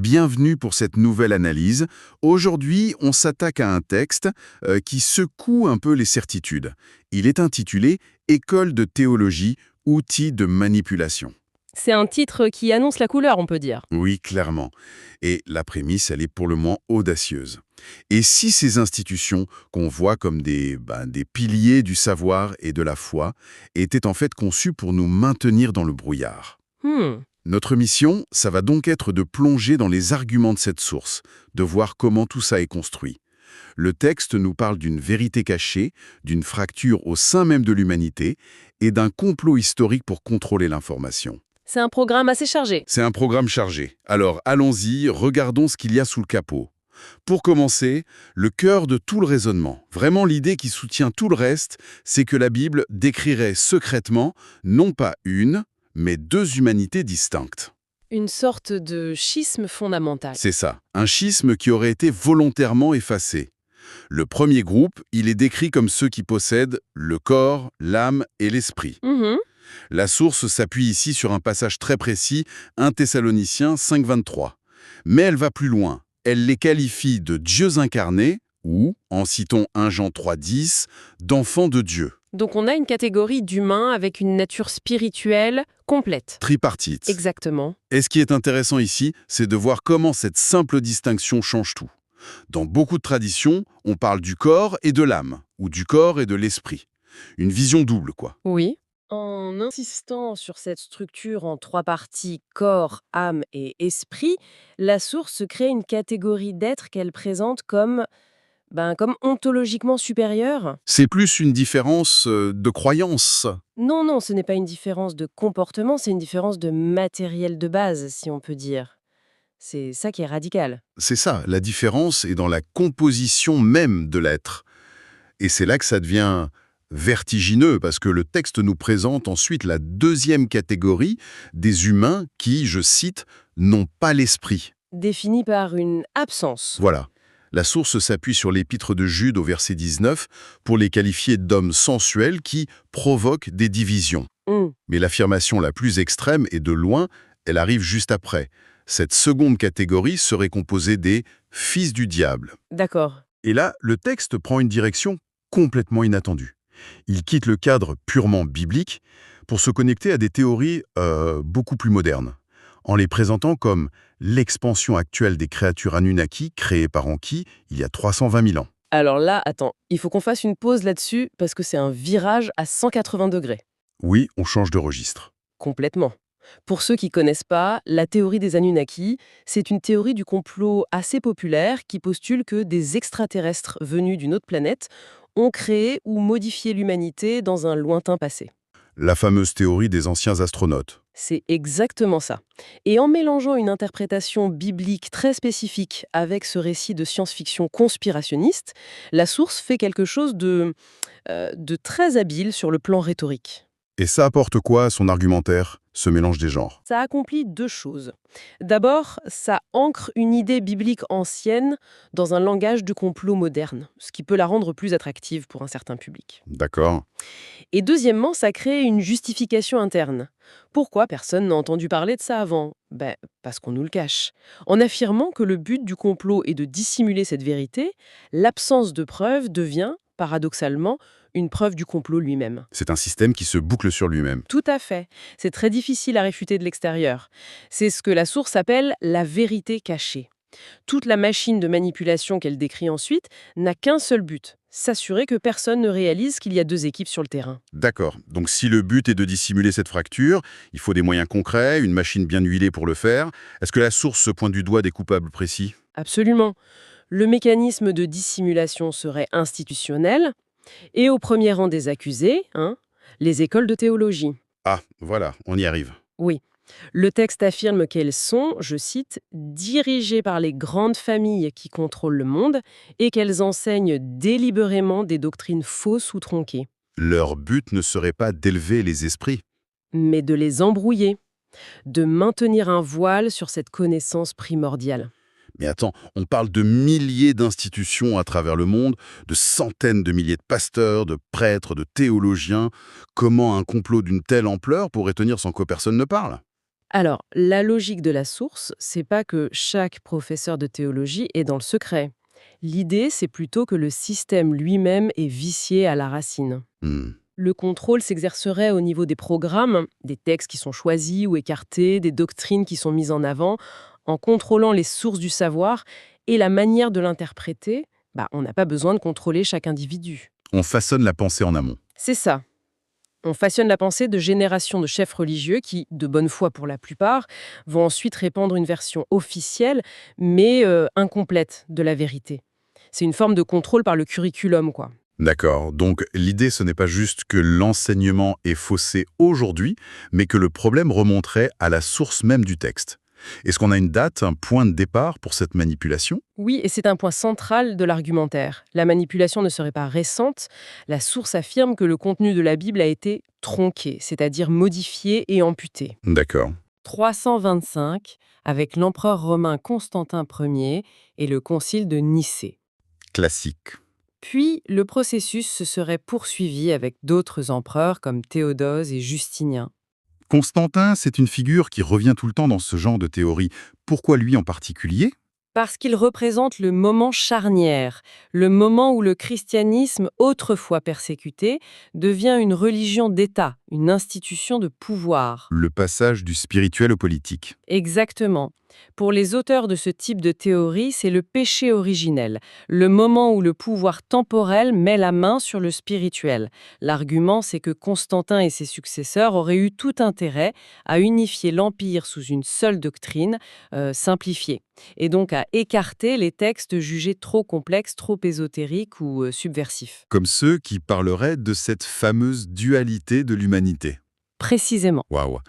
Bienvenue pour cette nouvelle analyse. Aujourd'hui, on s'attaque à un texte qui secoue un peu les certitudes. Il est intitulé « École de théologie, outils de manipulation ». C'est un titre qui annonce la couleur, on peut dire. Oui, clairement. Et la prémisse, elle est pour le moins audacieuse. Et si ces institutions, qu'on voit comme des piliers du savoir et de la foi, étaient en fait conçues pour nous maintenir dans le brouillard? Notre mission, ça va donc être de plonger dans les arguments de cette source, de voir comment tout ça est construit. Le texte nous parle d'une vérité cachée, d'une fracture au sein même de l'humanité et d'un complot historique pour contrôler l'information. C'est un programme assez chargé. C'est un programme chargé. Alors allons-y, regardons ce qu'il y a sous le capot. Pour commencer, le cœur de tout le raisonnement, vraiment l'idée qui soutient tout le reste, c'est que la Bible décrirait secrètement non pas une, mais deux humanités distinctes. Une sorte de schisme fondamental. C'est ça, un schisme qui aurait été volontairement effacé. Le premier groupe, il est décrit comme ceux qui possèdent le corps, l'âme et l'esprit. La source s'appuie ici sur un passage très précis, 1 Thessaloniciens 5,23. Mais elle va plus loin. Elle les qualifie de dieux incarnés ou, en citant 1 Jean 3,10, d'enfants de Dieu. Donc on a une catégorie d'humains avec une nature spirituelle complète. Tripartite. Exactement. Et ce qui est intéressant ici, c'est de voir comment cette simple distinction change tout. Dans beaucoup de traditions, on parle du corps et de l'âme, ou du corps et de l'esprit. Une vision double, quoi. Oui. En insistant sur cette structure en 3 parties, corps, âme et esprit, la source crée une catégorie d'êtres qu'elle présente comme ontologiquement supérieure. C'est plus une différence de croyance. Non, ce n'est pas une différence de comportement, c'est une différence de matériel de base, si on peut dire. C'est ça qui est radical. C'est ça, la différence est dans la composition même de l'être. Et c'est là que ça devient vertigineux, parce que le texte nous présente ensuite la deuxième catégorie des humains qui, je cite, n'ont pas l'esprit. Défini par une absence. Voilà. La source s'appuie sur l'épître de Jude au verset 19 pour les qualifier d'hommes sensuels qui provoquent des divisions. Mais l'affirmation la plus extrême, et de loin, elle arrive juste après. Cette seconde catégorie serait composée des « fils du diable ». D'accord. Et là, le texte prend une direction complètement inattendue. Il quitte le cadre purement biblique pour se connecter à des théories beaucoup plus modernes, en les présentant comme l'expansion actuelle des créatures Anunnaki créées par Enki il y a 320 000 ans. Alors là, attends, il faut qu'on fasse une pause là-dessus parce que c'est un virage à 180 degrés. Oui, on change de registre. Complètement. Pour ceux qui connaissent pas, la théorie des Anunnaki, c'est une théorie du complot assez populaire qui postule que des extraterrestres venus d'une autre planète ont créé ou modifié l'humanité dans un lointain passé. La fameuse théorie des anciens astronautes. C'est exactement ça. Et en mélangeant une interprétation biblique très spécifique avec ce récit de science-fiction conspirationniste, la source fait quelque chose de très habile sur le plan rhétorique. Et ça apporte quoi à son argumentaire, ce mélange des genres? Ça accomplit 2 choses. D'abord, ça ancre une idée biblique ancienne dans un langage de complot moderne, ce qui peut la rendre plus attractive pour un certain public. D'accord. Et deuxièmement, ça crée une justification interne. Pourquoi personne n'a entendu parler de ça avant? Parce qu'on nous le cache. En affirmant que le but du complot est de dissimuler cette vérité, l'absence de preuves devient, paradoxalement, une preuve du complot lui-même. C'est un système qui se boucle sur lui-même. Tout à fait. C'est très difficile à réfuter de l'extérieur. C'est ce que la source appelle la vérité cachée. Toute la machine de manipulation qu'elle décrit ensuite n'a qu'un seul but, s'assurer que personne ne réalise qu'il y a 2 équipes sur le terrain. D'accord. Donc si le but est de dissimuler cette fracture, il faut des moyens concrets, une machine bien huilée pour le faire. Est-ce que la source se pointe du doigt des coupables précis? Absolument. Le mécanisme de dissimulation serait institutionnel, et au premier rang des accusés, les écoles de théologie. Ah, voilà, on y arrive. Oui. Le texte affirme qu'elles sont, je cite, « dirigées par les grandes familles qui contrôlent le monde et qu'elles enseignent délibérément des doctrines fausses ou tronquées. Leur but ne serait pas d'élever les esprits. » Mais de les embrouiller, de maintenir un voile sur cette connaissance primordiale. Mais attends, on parle de milliers d'institutions à travers le monde, de centaines de milliers de pasteurs, de prêtres, de théologiens. Comment un complot d'une telle ampleur pourrait tenir sans que personne ne parle? Alors, la logique de la source, c'est pas que chaque professeur de théologie est dans le secret. L'idée, c'est plutôt que le système lui-même est vicié à la racine. Hmm. Le contrôle s'exercerait au niveau des programmes, des textes qui sont choisis ou écartés, des doctrines qui sont mises en avant, en contrôlant les sources du savoir et la manière de l'interpréter. On n'a pas besoin de contrôler chaque individu. On façonne la pensée en amont. C'est ça. On façonne la pensée de générations de chefs religieux qui, de bonne foi pour la plupart, vont ensuite répandre une version officielle, mais incomplète de la vérité. C'est une forme de contrôle par le curriculum, quoi. D'accord. Donc l'idée, ce n'est pas juste que l'enseignement est faussé aujourd'hui, mais que le problème remonterait à la source même du texte. Est-ce qu'on a une date, un point de départ pour cette manipulation? Oui, et c'est un point central de l'argumentaire. La manipulation ne serait pas récente. La source affirme que le contenu de la Bible a été tronqué, c'est-à-dire modifié et amputé. D'accord. 325, avec l'empereur romain Constantin Ier et le concile de Nicée. Classique. Puis, le processus se serait poursuivi avec d'autres empereurs comme Théodose et Justinien. Constantin, c'est une figure qui revient tout le temps dans ce genre de théorie. Pourquoi lui en particulier? Parce qu'il représente le moment charnière, le moment où le christianisme, autrefois persécuté, devient une religion d'État, une institution de pouvoir. Le passage du spirituel au politique. Exactement. Pour les auteurs de ce type de théorie, c'est le péché originel, le moment où le pouvoir temporel met la main sur le spirituel. L'argument, c'est que Constantin et ses successeurs auraient eu tout intérêt à unifier l'Empire sous une seule doctrine, simplifiée, et donc à écarter les textes jugés trop complexes, trop ésotériques ou subversifs. Comme ceux qui parleraient de cette fameuse dualité de l'humanité. Précisément. Waouh.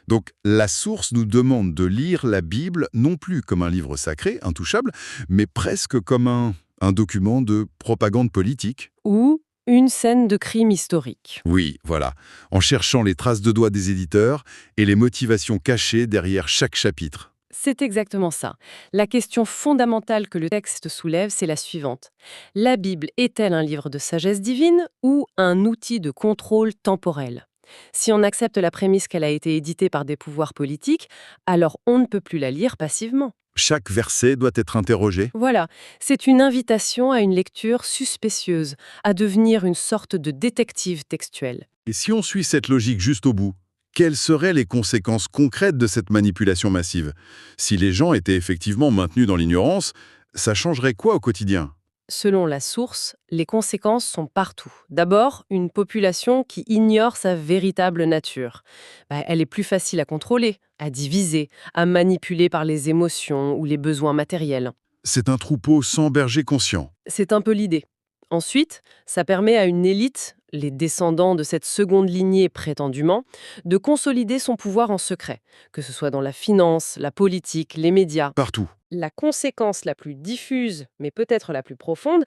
Donc la source nous demande de lire la Bible non plus comme un livre sacré, intouchable, mais presque comme un document de propagande politique. Ou une scène de crime historique. Oui, voilà, en cherchant les traces de doigts des éditeurs et les motivations cachées derrière chaque chapitre. C'est exactement ça. La question fondamentale que le texte soulève, c'est la suivante. La Bible est-elle un livre de sagesse divine ou un outil de contrôle temporel? Si on accepte la prémisse qu'elle a été éditée par des pouvoirs politiques, alors on ne peut plus la lire passivement. Chaque verset doit être interrogé. Voilà, c'est une invitation à une lecture suspicieuse, à devenir une sorte de détective textuel. Et si on suit cette logique juste au bout, quelles seraient les conséquences concrètes de cette manipulation massive? Si les gens étaient effectivement maintenus dans l'ignorance, ça changerait quoi au quotidien? Selon la source, les conséquences sont partout. D'abord, une population qui ignore sa véritable nature. Elle est plus facile à contrôler, à diviser, à manipuler par les émotions ou les besoins matériels. C'est un troupeau sans berger conscient. C'est un peu l'idée. Ensuite, ça permet à une élite, les descendants de cette seconde lignée prétendument, de consolider son pouvoir en secret, que ce soit dans la finance, la politique, les médias. Partout. La conséquence la plus diffuse, mais peut-être la plus profonde,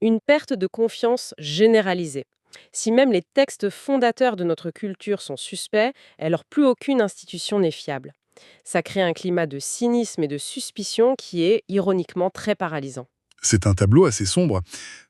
une perte de confiance généralisée. Si même les textes fondateurs de notre culture sont suspects, alors plus aucune institution n'est fiable. Ça crée un climat de cynisme et de suspicion qui est, ironiquement, très paralysant. C'est un tableau assez sombre.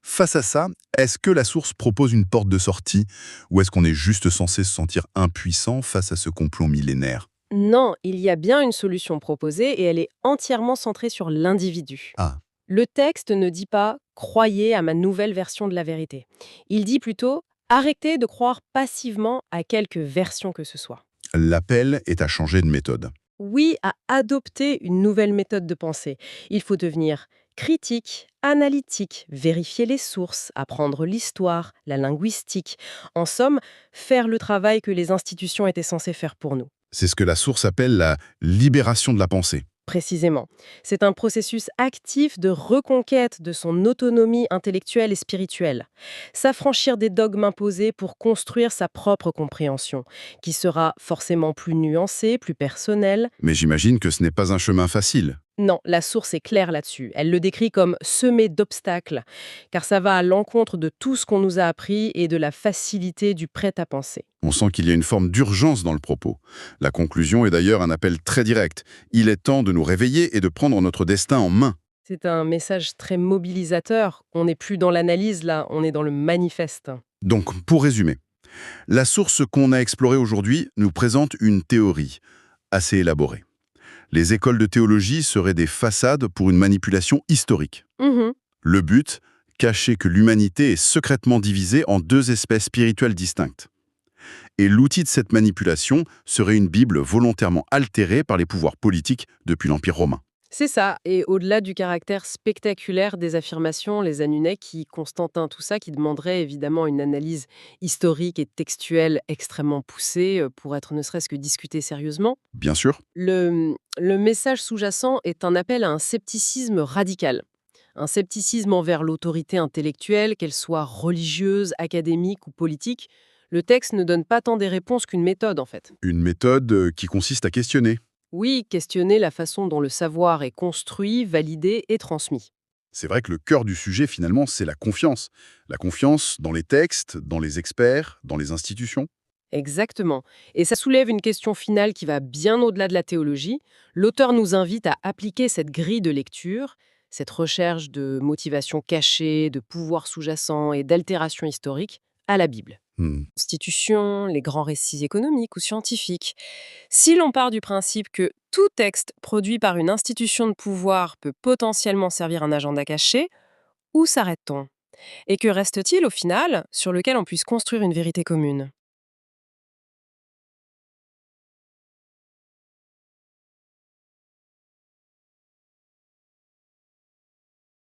Face à ça, est-ce que la source propose une porte de sortie ou est-ce qu'on est juste censé se sentir impuissant face à ce complot millénaire? Non, il y a bien une solution proposée et elle est entièrement centrée sur l'individu. Ah, Le texte ne dit pas « croyez à ma nouvelle version de la vérité ». Il dit plutôt « arrêtez de croire passivement à quelque version que ce soit ». l'appel est à changer de méthode. Oui, à adopter une nouvelle méthode de pensée. Il faut devenir critique, analytique, vérifier les sources, apprendre l'histoire, la linguistique. En somme, faire le travail que les institutions étaient censées faire pour nous. C'est ce que la source appelle la libération de la pensée. Précisément. C'est un processus actif de reconquête de son autonomie intellectuelle et spirituelle. S'affranchir des dogmes imposés pour construire sa propre compréhension, qui sera forcément plus nuancée, plus personnelle. Mais j'imagine que ce n'est pas un chemin facile. Non, la source est claire là-dessus. Elle le décrit comme semé d'obstacles, car ça va à l'encontre de tout ce qu'on nous a appris et de la facilité du prêt-à-penser. On sent qu'il y a une forme d'urgence dans le propos. La conclusion est d'ailleurs un appel très direct. Il est temps de nous réveiller et de prendre notre destin en main. C'est un message très mobilisateur. On n'est plus dans l'analyse là, on est dans le manifeste. Donc, pour résumer, la source qu'on a explorée aujourd'hui nous présente une théorie, assez élaboré. Les écoles de théologie seraient des façades pour une manipulation historique. Mhm. Le but, cacher que l'humanité est secrètement divisée en deux espèces spirituelles distinctes. Et l'outil de cette manipulation serait une Bible volontairement altérée par les pouvoirs politiques depuis l'Empire romain. C'est ça. Et au-delà du caractère spectaculaire des affirmations, les Anunnaki, Constantin, tout ça, qui demanderait évidemment une analyse historique et textuelle extrêmement poussée pour être ne serait-ce que discuté sérieusement. Bien sûr, Le message sous-jacent est un appel à un scepticisme radical. Un scepticisme envers l'autorité intellectuelle, qu'elle soit religieuse, académique ou politique. Le texte ne donne pas tant des réponses qu'une méthode, en fait. une méthode qui consiste à questionner. Oui, questionner la façon dont le savoir est construit, validé et transmis. C'est vrai que le cœur du sujet, finalement, c'est la confiance. La confiance dans les textes, dans les experts, dans les institutions. Exactement. Et ça soulève une question finale qui va bien au-delà de la théologie. L'auteur nous invite à appliquer cette grille de lecture, cette recherche de motivation cachée, de pouvoir sous-jacent et d'altération historique à la Bible. Hmm. Constitution, les grands récits économiques ou scientifiques. Si l'on part du principe que tout texte produit par une institution de pouvoir peut potentiellement servir un agenda caché, où s'arrête-t-on? Et que reste-t-il au final sur lequel on puisse construire une vérité commune?